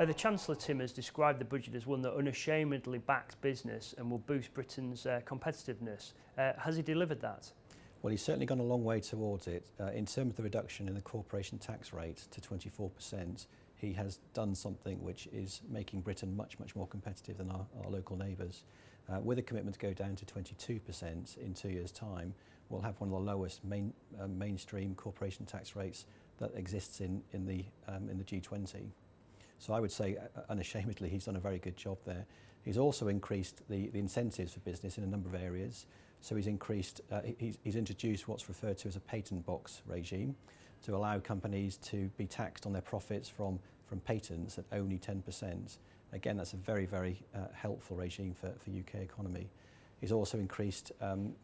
The Chancellor, Tim, has described the budget as one that unashamedly backs business and will boost Britain's competitiveness. Has he delivered that? Well, he's certainly gone a long way towards it. In terms of the reduction in the corporation tax rate to 24%, he has done something which is making Britain much more competitive than our local neighbours. With a commitment to go down to 22% in 2 years' time, we'll have one of the lowest mainstream corporation tax rates that exists in the G20. So I would say unashamedly he's done a very good job there. He's also increased the incentives for business in a number of areas. So he's introduced what's referred to as a patent box regime to allow companies to be taxed on their profits from patents at only 10%. Again, that's a very helpful regime for UK economy. He's also increased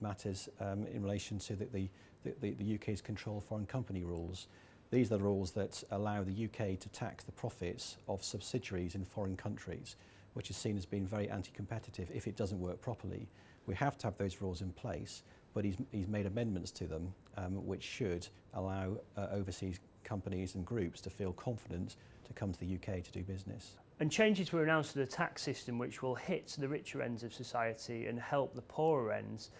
matters in relation to the UK's control foreign company rules. These are the rules that allow the UK to tax the profits of subsidiaries in foreign countries, which is seen as being very anti-competitive if it doesn't work properly. We have to have those rules in place, but he's made amendments to them which should allow overseas companies and groups to feel confident to come to the UK to do business. And changes were announced to the tax system which will hit the richer ends of society and help the poorer ends.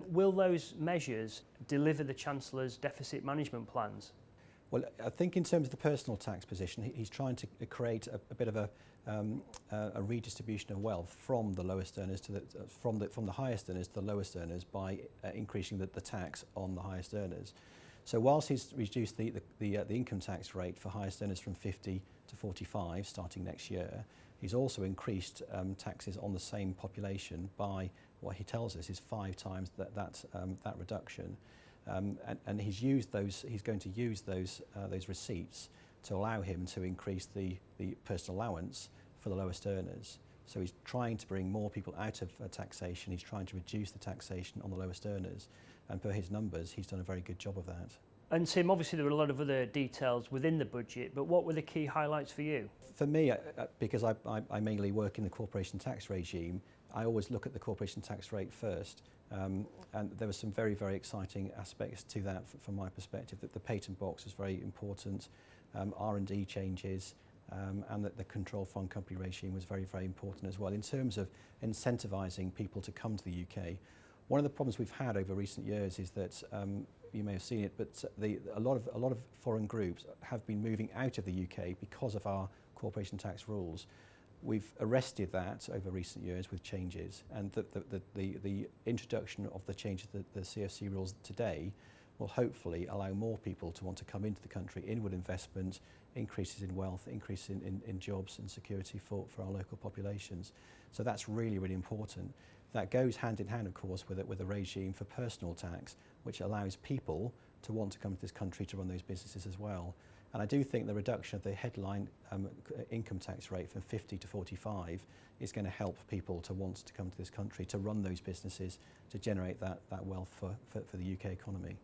Will those measures deliver the Chancellor's deficit management plans? Well, I think in terms of the personal tax position, he's trying to create a bit of a redistribution of wealth from the lowest earners to from the highest earners to the lowest earners by increasing the tax on the highest earners. So whilst he's reduced the income tax rate for highest earners from 50 to 45 starting next year, he's also increased taxes on the same population by what he tells us is 5 times that reduction. And he's going to use those receipts to allow him to increase the personal allowance for the lowest earners. So he's trying to bring more people out of taxation. He's trying to reduce the taxation on the lowest earners. And per his numbers, he's done a very good job of that. And Tim, obviously there were a lot of other details within the budget, but what were the key highlights for you? For me, because I mainly work in the corporation tax regime, I always look at the corporation tax rate first. And there were some very exciting aspects to that from my perspective. That the patent box was very important, R&D changes, and that the control foreign company regime was very important as well. In terms of incentivising people to come to the UK, one of the problems we've had over recent years is that you may have seen it, but a lot of foreign groups have been moving out of the UK because of our corporation tax rules. We've arrested that over recent years with changes, and the introduction of the changes to the CFC rules today will hopefully allow more people to want to come into the country, inward investment, increases in wealth, increases in jobs and security for our local populations. So that's really important. That goes hand in hand, of course, with a regime for personal tax, which allows people to want to come to this country to run those businesses as well. And I do think the reduction of the headline income tax rate from 50 to 45 is going to help people to want to come to this country to run those businesses, to generate that wealth for the UK economy.